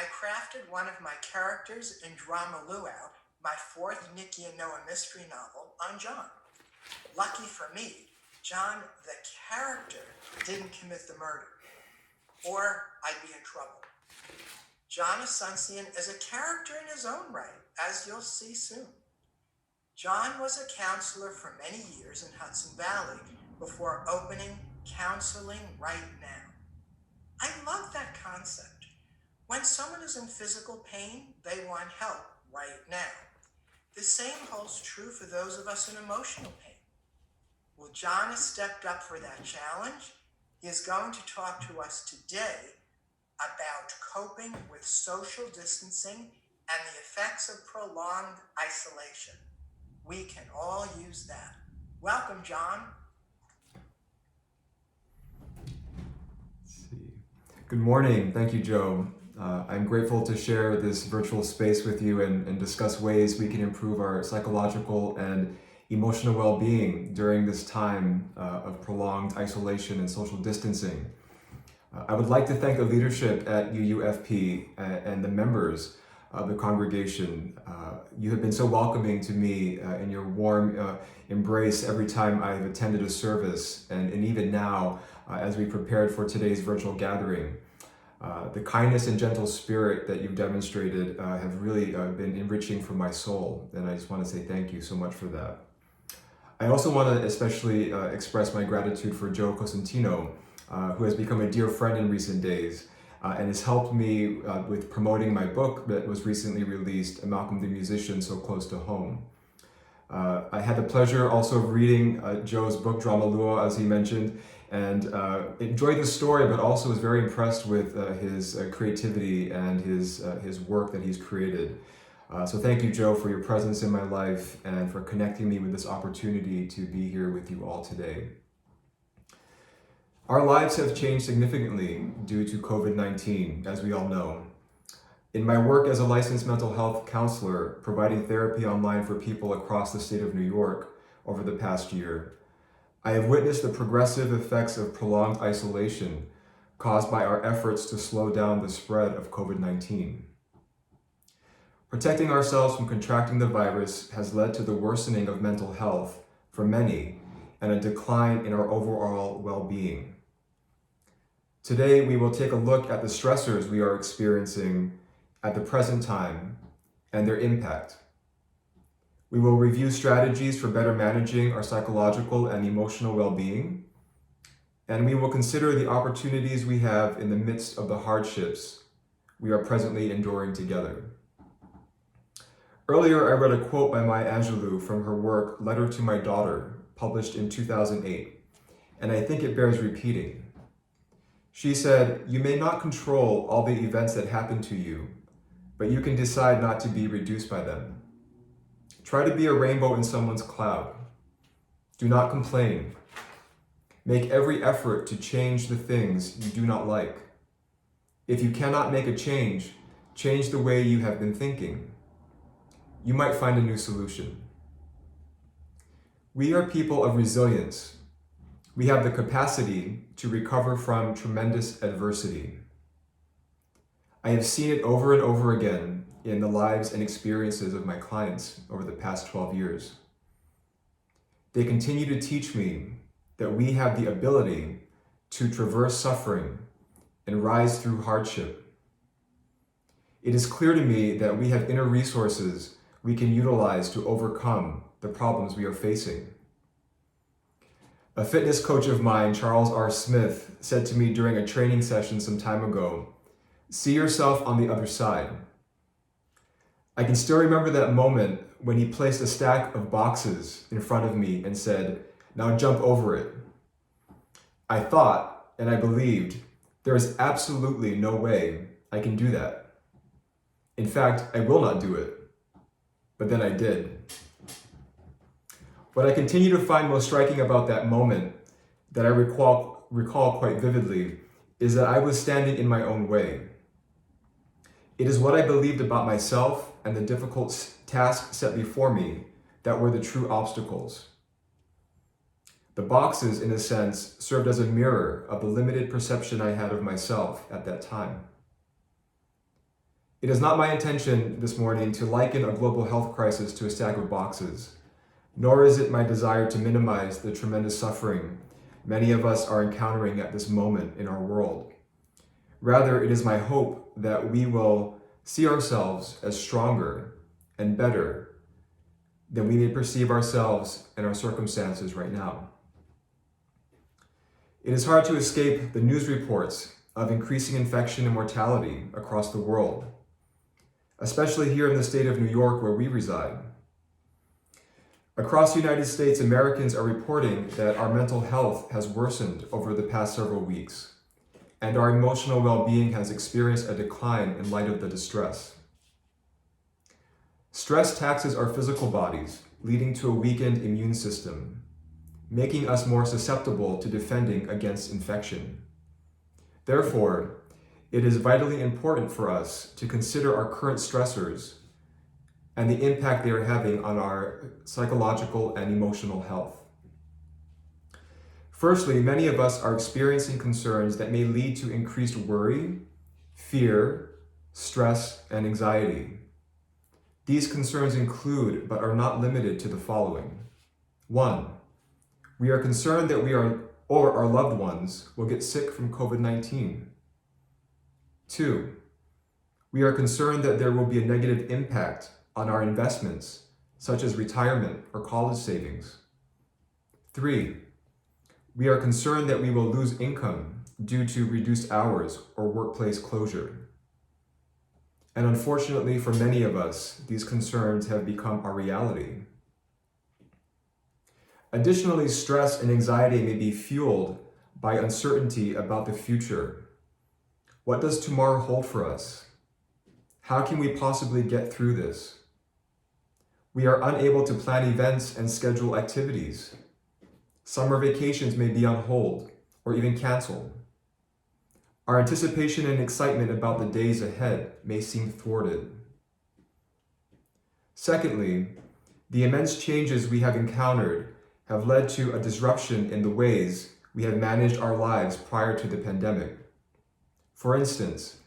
I crafted one of my characters in Drama Luau, my fourth Nikki and Noah mystery novel, on John. Lucky for me, John, the character, didn't commit the murder, or I'd be in trouble. John Asuncion is a character in his own right, as you'll see soon. John was a counselor for many years in Hudson Valley before opening Counseling Right Now. I love that concept. When someone is in physical pain, they want help right now. The same holds true for those of us in emotional pain. Well, John has stepped up for that challenge. He is going to talk to us today about coping with social distancing and the effects of prolonged isolation. We can all use that. Welcome, John. Let's see. Good morning. Thank you, Joe. I'm grateful to share this virtual space with you and discuss ways we can improve our psychological and emotional well-being during this time of prolonged isolation and social distancing. I would like to thank the leadership at UUFP and the members of the congregation. You have been so welcoming to me in your warm embrace every time I've attended a service, and even now as we prepared for today's virtual gathering. The kindness and gentle spirit that you've demonstrated have really been enriching for my soul, and I just want to say thank you so much for that. I also want to especially express my gratitude for Joe Cosentino, who has become a dear friend in recent days and has helped me with promoting my book that was recently released, Malcolm the Musician, So Close to Home. I had the pleasure also of reading Joe's book, Drama Luo, as he mentioned, and enjoyed the story, but also was very impressed with his creativity and his work that he's created. So thank you, Joe, for your presence in my life and for connecting me with this opportunity to be here with you all today. Our lives have changed significantly due to COVID-19, as we all know. In my work as a licensed mental health counselor, providing therapy online for people across the state of New York over the past year, I have witnessed the progressive effects of prolonged isolation caused by our efforts to slow down the spread of COVID-19. Protecting ourselves from contracting the virus has led to the worsening of mental health for many and a decline in our overall well-being. Today, we will take a look at the stressors we are experiencing at the present time and their impact. We will review strategies for better managing our psychological and emotional well-being, and we will consider the opportunities we have in the midst of the hardships we are presently enduring together. Earlier, I read a quote by Maya Angelou from her work, Letter to My Daughter, published in 2008, and I think it bears repeating. She said, "You may not control all the events that happen to you, but you can decide not to be reduced by them. Try to be a rainbow in someone's cloud. Do not complain. Make every effort to change the things you do not like. If you cannot make a change, change the way you have been thinking. You might find a new solution." We are people of resilience. We have the capacity to recover from tremendous adversity. I have seen it over and over again in the lives and experiences of my clients over the past 12 years. They continue to teach me that we have the ability to traverse suffering and rise through hardship. It is clear to me that we have inner resources we can utilize to overcome the problems we are facing. A fitness coach of mine, Charles R. Smith, said to me during a training session some time ago, "See yourself on the other side." I can still remember that moment when he placed a stack of boxes in front of me and said, "Now jump over it." I thought, and I believed, there is absolutely no way I can do that. In fact, I will not do it. But then I did. What I continue to find most striking about that moment, that I recall quite vividly, is that I was standing in my own way. It is what I believed about myself and the difficult tasks set before me that were the true obstacles. The boxes, in a sense, served as a mirror of the limited perception I had of myself at that time. It is not my intention this morning to liken a global health crisis to a stack of boxes, nor is it my desire to minimize the tremendous suffering many of us are encountering at this moment in our world. Rather, it is my hope that we will see ourselves as stronger and better than we may perceive ourselves and our circumstances right now. It is hard to escape the news reports of increasing infection and mortality across the world, especially here in the state of New York where we reside. Across the United States, Americans are reporting that our mental health has worsened over the past several weeks, and our emotional well-being has experienced a decline in light of the distress. Stress taxes our physical bodies, leading to a weakened immune system, making us more susceptible to defending against infection. Therefore, it is vitally important for us to consider our current stressors and the impact they are having on our psychological and emotional health. Firstly, many of us are experiencing concerns that may lead to increased worry, fear, stress, and anxiety. These concerns include, but are not limited to, the following. 1. We are concerned that we or our loved ones will get sick from COVID-19. 2. We are concerned that there will be a negative impact on our investments, such as retirement or college savings. 3. We are concerned that we will lose income due to reduced hours or workplace closure. And unfortunately for many of us, these concerns have become our reality. Additionally, stress and anxiety may be fueled by uncertainty about the future. What does tomorrow hold for us? How can we possibly get through this? We are unable to plan events and schedule activities. Summer vacations may be on hold or even canceled. Our anticipation and excitement about the days ahead may seem thwarted. Secondly, the immense changes we have encountered have led to a disruption in the ways we have managed our lives prior to the pandemic. For instance,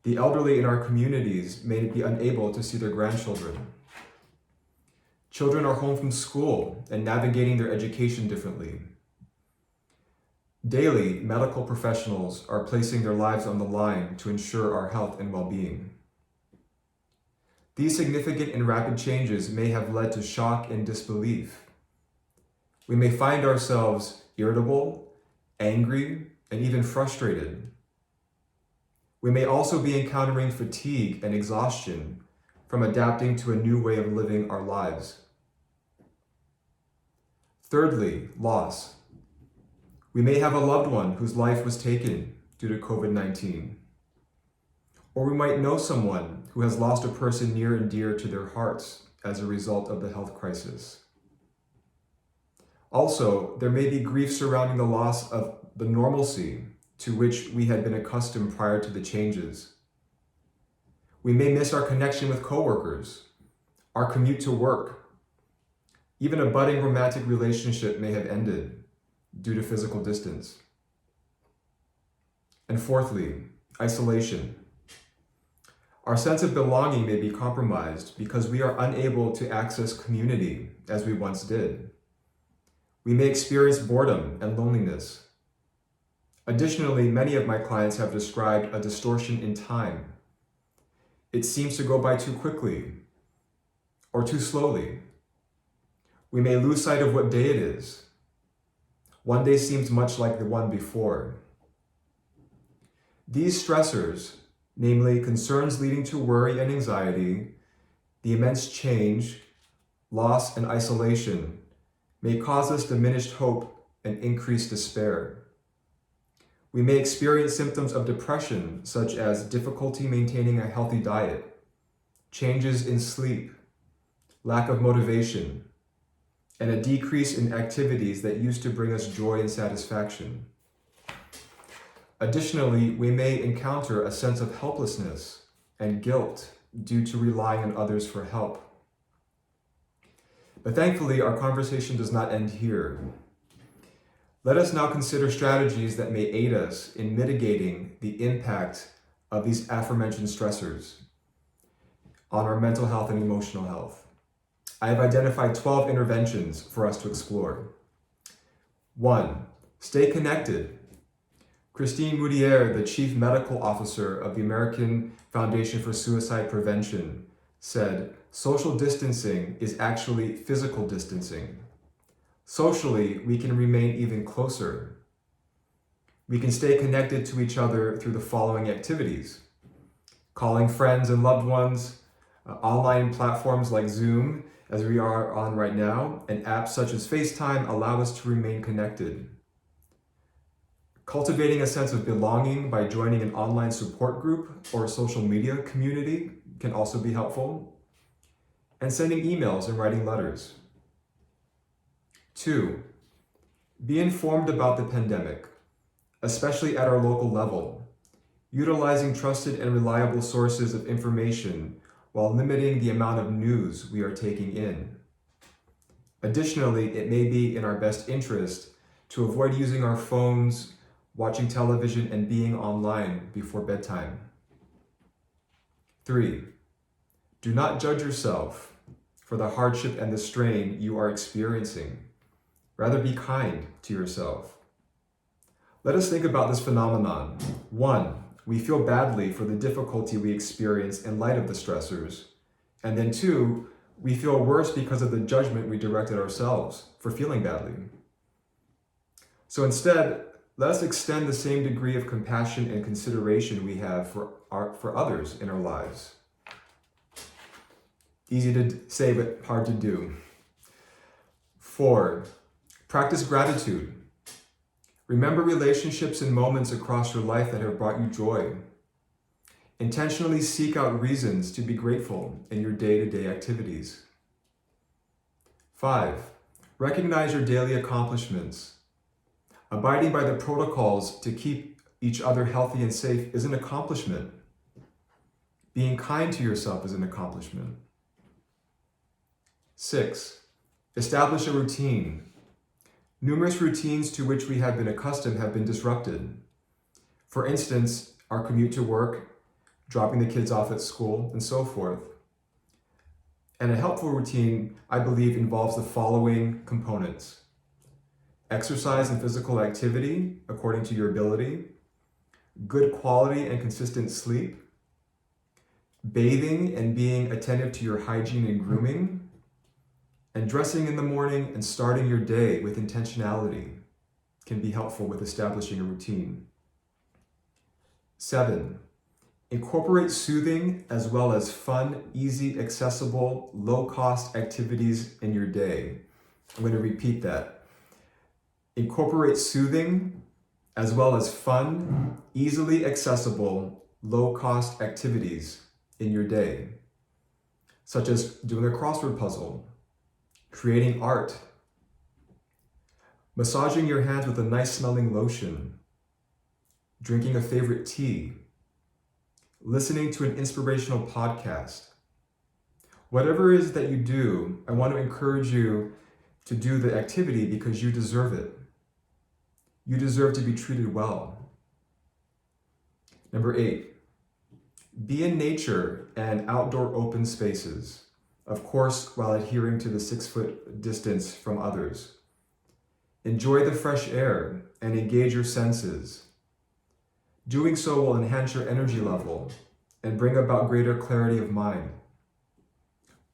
the elderly in our communities may be unable to see their grandchildren. Children are home from school and navigating their education differently. Daily, medical professionals are placing their lives on the line to ensure our health and well-being. These significant and rapid changes may have led to shock and disbelief. We may find ourselves irritable, angry, and even frustrated. We may also be encountering fatigue and exhaustion from adapting to a new way of living our lives. Thirdly, loss. We may have a loved one whose life was taken due to COVID-19. Or we might know someone who has lost a person near and dear to their hearts as a result of the health crisis. Also, there may be grief surrounding the loss of the normalcy to which we had been accustomed prior to the changes. We may miss our connection with coworkers, our commute to work. Even a budding romantic relationship may have ended due to physical distance. And fourthly, isolation. Our sense of belonging may be compromised because we are unable to access community as we once did. We may experience boredom and loneliness. Additionally, many of my clients have described a distortion in time. It seems to go by too quickly or too slowly. We may lose sight of what day it is. One day seems much like the one before. These stressors, namely concerns leading to worry and anxiety, the immense change, loss, and isolation, may cause us diminished hope and increased despair. We may experience symptoms of depression, such as difficulty maintaining a healthy diet, changes in sleep, lack of motivation, and a decrease in activities that used to bring us joy and satisfaction. Additionally, we may encounter a sense of helplessness and guilt due to relying on others for help. But thankfully, our conversation does not end here. Let us now consider strategies that may aid us in mitigating the impact of these aforementioned stressors. on our mental health and emotional health. I have identified 12 interventions for us to explore. 1. Stay connected. Christine Moudier, the Chief Medical Officer of the American Foundation for Suicide Prevention, said, social distancing is actually physical distancing. Socially, we can remain even closer. We can stay connected to each other through the following activities: calling friends and loved ones, online platforms like Zoom, as we are on right now, and apps such as FaceTime allow us to remain connected. Cultivating a sense of belonging by joining an online support group or a social media community can also be helpful. And sending emails and writing letters. 2. Be informed about the pandemic, especially at our local level, utilizing trusted and reliable sources of information while limiting the amount of news we are taking in. Additionally, it may be in our best interest to avoid using our phones, watching television, and being online before bedtime. 3. Do not judge yourself for the hardship and the strain you are experiencing. Rather, be kind to yourself. Let us think about this phenomenon. 1. We feel badly for the difficulty we experience in light of the stressors. And then 2, we feel worse because of the judgment we direct at ourselves for feeling badly. So instead, let us extend the same degree of compassion and consideration we have for others in our lives. Easy to say, but hard to do. 4, practice gratitude. Remember relationships and moments across your life that have brought you joy. Intentionally seek out reasons to be grateful in your day-to-day activities. 5, recognize your daily accomplishments. Abiding by the protocols to keep each other healthy and safe is an accomplishment. Being kind to yourself is an accomplishment. 6, establish a routine. Numerous routines to which we have been accustomed have been disrupted. For instance, our commute to work, dropping the kids off at school, and so forth. And a helpful routine, I believe, involves the following components: exercise and physical activity according to your ability, good quality and consistent sleep, bathing and being attentive to your hygiene and grooming, and dressing in the morning and starting your day with intentionality can be helpful with establishing a routine. 7, incorporate soothing as well as fun, easy, accessible, low-cost activities in your day. I'm going to repeat that. Incorporate soothing as well as fun, easily accessible, low-cost activities in your day, such as doing a crossword puzzle, creating art, massaging your hands with a nice smelling lotion, drinking a favorite tea, listening to an inspirational podcast. Whatever it is that you do, I want to encourage you to do the activity because you deserve it. You deserve to be treated well. Number 8, be in nature and outdoor open spaces. Of course, while adhering to the 6-foot distance from others. Enjoy the fresh air and engage your senses. Doing so will enhance your energy level and bring about greater clarity of mind.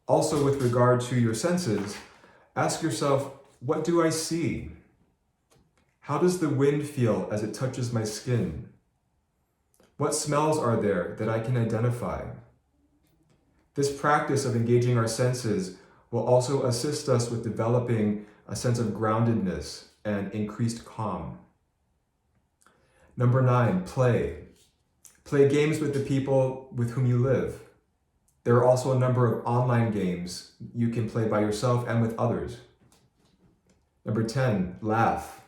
Also, with regard to your senses, ask yourself, what do I see? How does the wind feel as it touches my skin? What smells are there that I can identify? This practice of engaging our senses will also assist us with developing a sense of groundedness and increased calm. Number 9, play. Play games with the people with whom you live. There are also a number of online games you can play by yourself and with others. Number 10, laugh.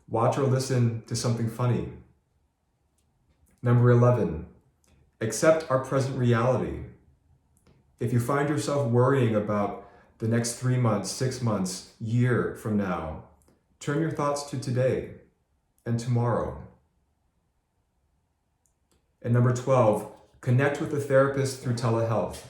Watch or listen to something funny. Number 11, accept our present reality. If you find yourself worrying about the next 3 months, 6 months, year from now, turn your thoughts to today and tomorrow. And number 12, connect with a therapist through telehealth.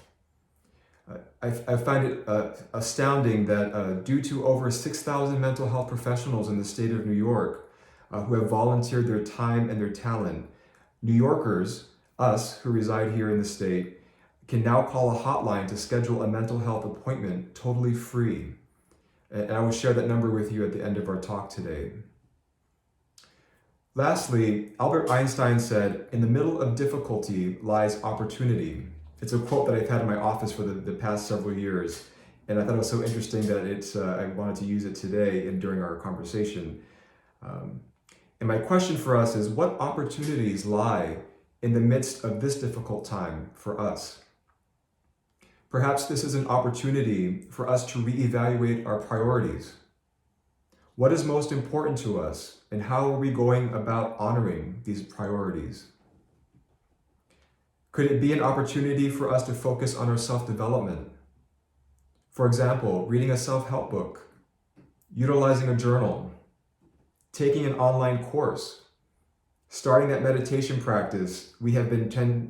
I find it astounding that due to over 6,000 mental health professionals in the state of New York who have volunteered their time and their talent, New Yorkers, us who reside here in the state, can now call a hotline to schedule a mental health appointment totally free. And I will share that number with you at the end of our talk today. Lastly, Albert Einstein said, "In the middle of difficulty lies opportunity." It's a quote that I've had in my office for the past several years, and I thought it was so interesting that I wanted to use it today and during our conversation. And my question for us is, what opportunities lie in the midst of this difficult time for us? Perhaps this is an opportunity for us to reevaluate our priorities. What is most important to us, and how are we going about honoring these priorities? Could it be an opportunity for us to focus on our self-development? For example, reading a self-help book, utilizing a journal, taking an online course, starting that meditation practice we have been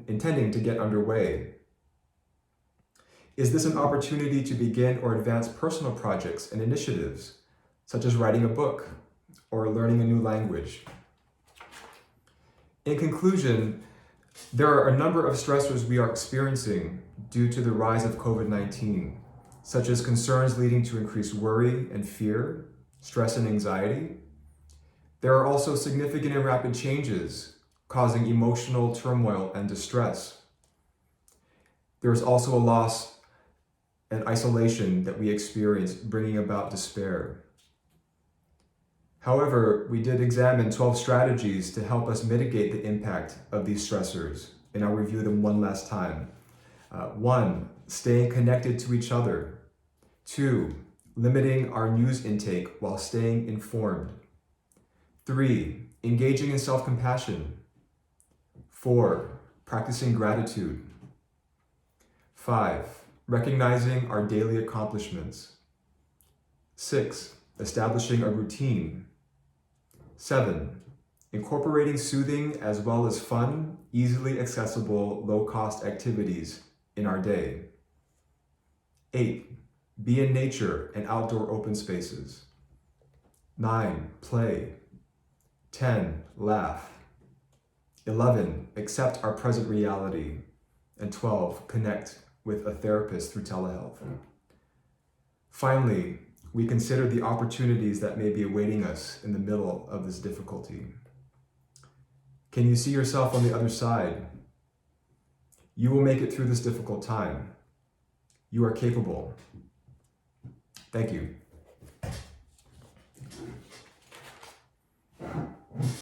intending to get underway. Is this an opportunity to begin or advance personal projects and initiatives, such as writing a book or learning a new language? In conclusion, there are a number of stressors we are experiencing due to the rise of COVID-19, such as concerns leading to increased worry and fear, stress and anxiety. There are also significant and rapid changes causing emotional turmoil and distress. There is also a loss and isolation that we experience, bringing about despair. However, we did examine 12 strategies to help us mitigate the impact of these stressors, and I'll review them one last time. 1, staying connected to each other. 2, limiting our news intake while staying informed. 3, engaging in self-compassion. 4, practicing gratitude. 5, recognizing our daily accomplishments. 6, establishing a routine. 7, incorporating soothing as well as fun, easily accessible, low-cost activities in our day. 8, be in nature and outdoor open spaces. 9, play. 10, laugh. 11, accept our present reality. And 12, connect with a therapist through telehealth. Finally, we consider the opportunities that may be awaiting us in the middle of this difficulty. Can you see yourself on the other side? You will make it through this difficult time. You are capable. Thank you.